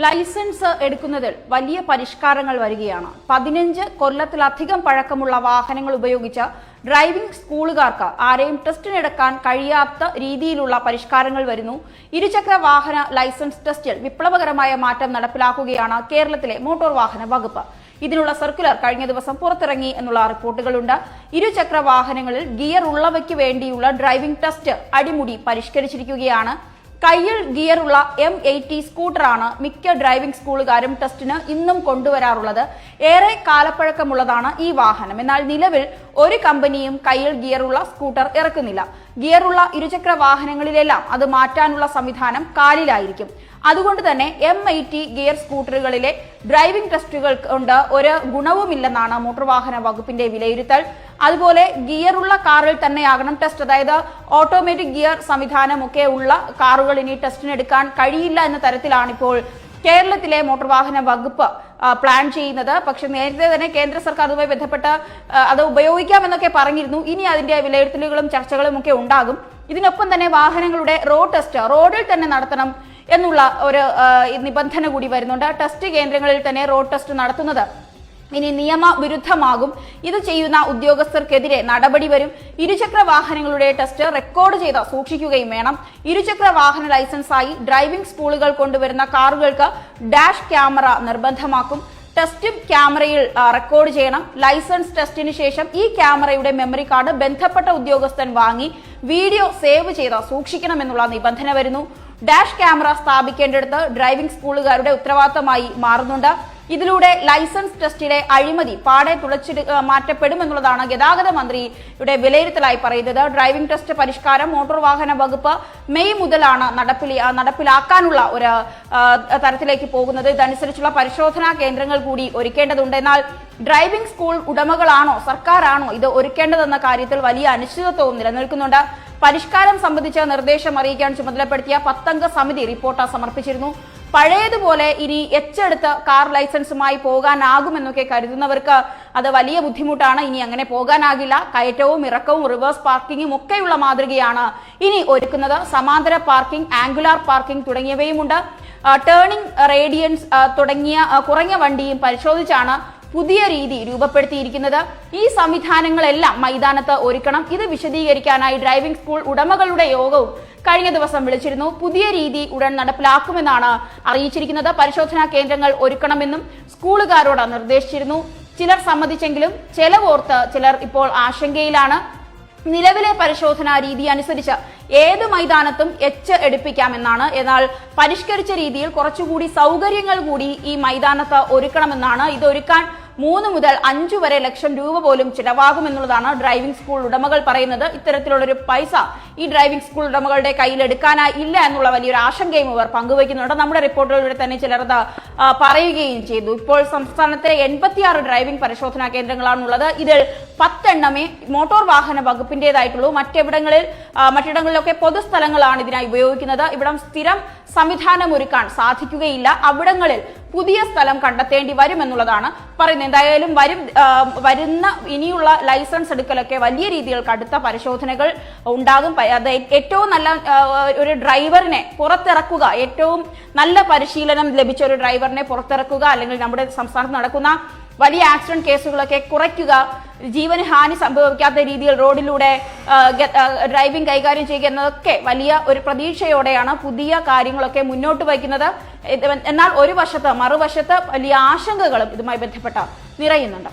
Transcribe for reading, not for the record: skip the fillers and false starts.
Licence എടുക്കുന്നതിൽ വലിയ പരിഷ്കാരങ്ങൾ വരികയാണ്. 15 കൊല്ലത്തിലധികം പഴക്കമുള്ള വാഹനങ്ങൾ ഉപയോഗിച്ച് ഡ്രൈവിംഗ് സ്കൂളുകാർക്ക് ആരെയും ടെസ്റ്റിനെടുക്കാൻ കഴിയാത്ത രീതിയിലുള്ള പരിഷ്കാരങ്ങൾ വരുന്നു. ഇരുചക്ര വാഹന ലൈസൻസ് ടെസ്റ്റിൽ വിപ്ലവകരമായ മാറ്റം നടപ്പിലാക്കുകയാണ് കേരളത്തിലെ മോട്ടോർ വാഹന വകുപ്പ്. ഇതിനുള്ള സർക്കുലർ കഴിഞ്ഞ ദിവസം പുറത്തിറങ്ങി എന്നുള്ള റിപ്പോർട്ടുകളുണ്ട്. ഇരുചക്ര വാഹനങ്ങളിൽ ഗിയർ ഉള്ളവയ്ക്ക് വേണ്ടിയുള്ള ഡ്രൈവിംഗ് ടെസ്റ്റ് അടിമുടി പരിഷ്കരിച്ചിരിക്കുകയാണ്. കയ്യിൽ ഗിയറുള്ള M80 സ്കൂട്ടറാണ് മിക്ക ഡ്രൈവിംഗ് സ്കൂളുകാരും ടെസ്റ്റിന് ഇന്നും കൊണ്ടുവരാറുള്ളത്. ഏറെ കാലപ്പഴക്കമുള്ളതാണ് ഈ വാഹനം. എന്നാൽ നിലവിൽ ഒരു കമ്പനിയും കയ്യിൽ ഗിയറുള്ള സ്കൂട്ടർ ഇറക്കുന്നില്ല. ഗിയറുള്ള ഇരുചക്ര വാഹനങ്ങളിലെല്ലാം അത് മാറ്റാനുള്ള സംവിധാനം കാലിലായിരിക്കും. അതുകൊണ്ട് തന്നെ M80 ഗിയർ സ്കൂട്ടറുകളിലെ ഡ്രൈവിംഗ് ടെസ്റ്റുകൾ കൊണ്ട് ഒരു ഗുണവുമില്ലെന്നാണ് മോട്ടോർ വാഹന വകുപ്പിന്റെ വിലയിരുത്തൽ. അതുപോലെ ഗിയറുള്ള കാറിൽ തന്നെയാകണം ടെസ്റ്റ്, അതായത് ഓട്ടോമാറ്റിക് ഗിയർ സംവിധാനമൊക്കെ ഉള്ള കാറുകൾ ഇനി ടെസ്റ്റിനെടുക്കാൻ കഴിയില്ല എന്ന തരത്തിലാണ് ഇപ്പോൾ കേരളത്തിലെ മോട്ടോർ വാഹന വകുപ്പ് പ്ലാൻ ചെയ്യുന്നത്. പക്ഷെ നേരത്തെ തന്നെ കേന്ദ്ര സർക്കാർ അതുമായി ബന്ധപ്പെട്ട് അത് ഉപയോഗിക്കാമെന്നൊക്കെ പറഞ്ഞിരുന്നു. ഇനി അതിന്റെ വിലയിരുത്തലുകളും ചർച്ചകളും ഒക്കെ ഉണ്ടാകും. ഇതിനൊപ്പം തന്നെ വാഹനങ്ങളുടെ റോഡ് ടെസ്റ്റ് റോഡിൽ തന്നെ നടത്തണം എന്നുള്ള ഒരു നിബന്ധന കൂടി വരുന്നുണ്ട്. ടെസ്റ്റ് കേന്ദ്രങ്ങളിൽ തന്നെ റോഡ് ടെസ്റ്റ് നടത്തുന്നത് ഇനി നിയമവിരുദ്ധമാകും. ഇത് ചെയ്യുന്ന ഉദ്യോഗസ്ഥർക്കെതിരെ നടപടി വരും. ഇരുചക്ര വാഹനങ്ങളുടെ ടെസ്റ്റ് റെക്കോർഡ് ചെയ്ത് സൂക്ഷിക്കുകയും വേണം. ഇരുചക്ര വാഹന ലൈസൻസായി ഡ്രൈവിംഗ് സ്കൂളുകൾ കൊണ്ടുവരുന്ന കാറുകൾക്ക് ഡാഷ് ക്യാമറ നിർബന്ധമാക്കും. ടെസ്റ്റും ക്യാമറയിൽ റെക്കോർഡ് ചെയ്യണം. ലൈസൻസ് ടെസ്റ്റിന് ശേഷം ഈ ക്യാമറയുടെ മെമ്മറി കാർഡ് ബന്ധപ്പെട്ട ഉദ്യോഗസ്ഥൻ വാങ്ങി വീഡിയോ സേവ് ചെയ്ത് സൂക്ഷിക്കണമെന്നുള്ള നിബന്ധന വരുന്നു. ഡാഷ് ക്യാമറ സ്ഥാപിക്കേണ്ടിടത്ത് ഡ്രൈവിംഗ് സ്കൂളുകാരുടെ ഉത്തരവാദിത്തമായി മാറുന്നുണ്ട്. ഇതിലൂടെ ലൈസൻസ് ടെസ്റ്റിലെ അഴിമതി പാടെ മാറ്റപ്പെടുമെന്നുള്ളതാണ് ഗതാഗത മന്ത്രിയുടെ വിലയിരുത്തലായി പറയുന്നത്. ഡ്രൈവിംഗ് ടെസ്റ്റ് പരിഷ്കാരം മോട്ടോർ വാഹന വകുപ്പ് മെയ് മുതലാണ് നടപ്പിലാക്കാനുള്ള ഒരു തരത്തിലേക്ക് പോകുന്നത്. ഇതനുസരിച്ചുള്ള പരിശോധനാ കേന്ദ്രങ്ങൾ കൂടി ഒരുക്കേണ്ടതുണ്ട്. എന്നാൽ ഡ്രൈവിംഗ് സ്കൂൾ ഉടമകളാണോ സർക്കാരാണോ ഇത് ഒരുക്കേണ്ടതെന്ന കാര്യത്തിൽ വലിയ അനിശ്ചിതത്വവും നിലനിൽക്കുന്നുണ്ട്. പരിഷ്കാരം സംബന്ധിച്ച നിർദ്ദേശം അറിയിക്കാൻ ചുമതലപ്പെടുത്തിയ 10 അംഗ സമിതി റിപ്പോർട്ട് സമർപ്പിച്ചിരുന്നു. പഴയതുപോലെ ഇനി എച്ചെടുത്ത് കാർ ലൈസൻസുമായി പോകാനാകുമെന്നൊക്കെ കരുതുന്നവർക്ക് അത് വലിയ ബുദ്ധിമുട്ടാണ്. ഇനി അങ്ങനെ പോകാനാകില്ല. കയറ്റവും ഇറക്കവും റിവേഴ്സ് പാർക്കിങ്ങും ഒക്കെയുള്ള മാതൃകയാണ് ഇനി ഒരുക്കുന്നത്. സമാന്തര പാർക്കിംഗ്, ആംഗുലാർ പാർക്കിംഗ് തുടങ്ങിയവയുമുണ്ട്. ടേണിംഗ് റേഡിയൻസ് തുടങ്ങിയ കുറഞ്ഞ വണ്ടിയും പരിശോധിച്ചാണ് പുതിയ രീതി രൂപപ്പെടുത്തിയിരിക്കുന്നത്. ഈ സംവിധാനങ്ങളെല്ലാം മൈതാനത്ത് ഒരുക്കണം. ഇത് വിശദീകരിക്കാനായി ഡ്രൈവിംഗ് സ്കൂൾ ഉടമകളുടെ യോഗവും കഴിഞ്ഞ ദിവസം വിളിച്ചിരുന്നു. പുതിയ രീതി ഉടൻ നടപ്പിലാക്കുമെന്നാണ് അറിയിച്ചിരിക്കുന്നത്. പരിശോധനാ കേന്ദ്രങ്ങൾ ഒരുക്കണമെന്നും സ്കൂളുകാരോട് നിർദ്ദേശിച്ചിരുന്നു. ചിലർ സമ്മതിച്ചെങ്കിലും ചെലവോർത്ത് ചിലർ ഇപ്പോൾ ആശങ്കയിലാണ്. നിലവിലെ പരിശോധനാ രീതി അനുസരിച്ച് ഏത് മൈതാനത്തും എച്ച് എടുപ്പിക്കാമെന്നാണ്. എന്നാൽ പരിഷ്കരിച്ച രീതിയിൽ കുറച്ചുകൂടി സൗകര്യങ്ങൾ കൂടി ഈ മൈതാനത്ത് ഒരുക്കണമെന്നാണ്. ഇതൊരുക്കാൻ 3 മുതൽ 5 വരെ ലക്ഷം രൂപ പോലും ചിലവാകുമെന്നുള്ളതാണ് ഡ്രൈവിംഗ് സ്കൂൾ ഉടമകൾ പറയുന്നത്. ഇത്തരത്തിലുള്ളൊരു പൈസ ഈ ഡ്രൈവിംഗ് സ്കൂൾ ഉടമകളുടെ കയ്യിൽ എടുക്കാനായി ഇല്ല എന്നുള്ള വലിയൊരു ആശങ്കയും അവർ പങ്കുവയ്ക്കുന്നുണ്ട്. നമ്മുടെ റിപ്പോർട്ടുകളിലൂടെ തന്നെ ചിലർ പറയുകയും ചെയ്തു. ഇപ്പോൾ സംസ്ഥാനത്തെ 86 ഡ്രൈവിംഗ് പരിശോധനാ കേന്ദ്രങ്ങളാണുള്ളത്. ഇതിൽ 10 എണ്ണമേ മോട്ടോർ വാഹന വകുപ്പിന്റേതായിട്ടുള്ളൂ. മറ്റിടങ്ങളിലൊക്കെ പൊതുസ്ഥലങ്ങളാണ് ഇതിനായി ഉപയോഗിക്കുന്നത്. ഇവിടം സ്ഥിരം സംവിധാനം ഒരുക്കാൻ സാധിക്കുകയില്ല. അവിടങ്ങളിൽ പുതിയ സ്ഥലം കണ്ടെത്തേണ്ടി വരുമെന്നുള്ളതാണ് പറയുന്നത്. എന്തായാലും വരുന്ന ഇനിയുള്ള ലൈസൻസ് എടുക്കലൊക്കെ വലിയ രീതിയിൽ കടുത്ത പരിശോധനകൾ ഉണ്ടാകും. അത് ഏറ്റവും നല്ല ഒരു ഡ്രൈവറിനെ പുറത്തിറക്കുക, ഏറ്റവും നല്ല പരിശീലനം ലഭിച്ച ഒരു ഡ്രൈവറിനെ പുറത്തിറക്കുക, അല്ലെങ്കിൽ നമ്മുടെ സംസ്ഥാനത്ത് നടക്കുന്ന വലിയ ആക്സിഡന്റ് കേസുകളൊക്കെ കുറയ്ക്കുക, ജീവന് ഹാനി സംഭവിക്കാത്ത രീതിയിൽ റോഡിലൂടെ ഡ്രൈവിംഗ് കൈകാര്യം ചെയ്യുക എന്നതൊക്കെ വലിയ ഒരു പ്രതീക്ഷയോടെയാണ് പുതിയ കാര്യങ്ങളൊക്കെ മുന്നോട്ട് വയ്ക്കുന്നത്. എന്നാൽ മറുവശത്ത് വലിയ ആശങ്കകളും ഇതുമായി ബന്ധപ്പെട്ട് നിറയുന്നുണ്ട്.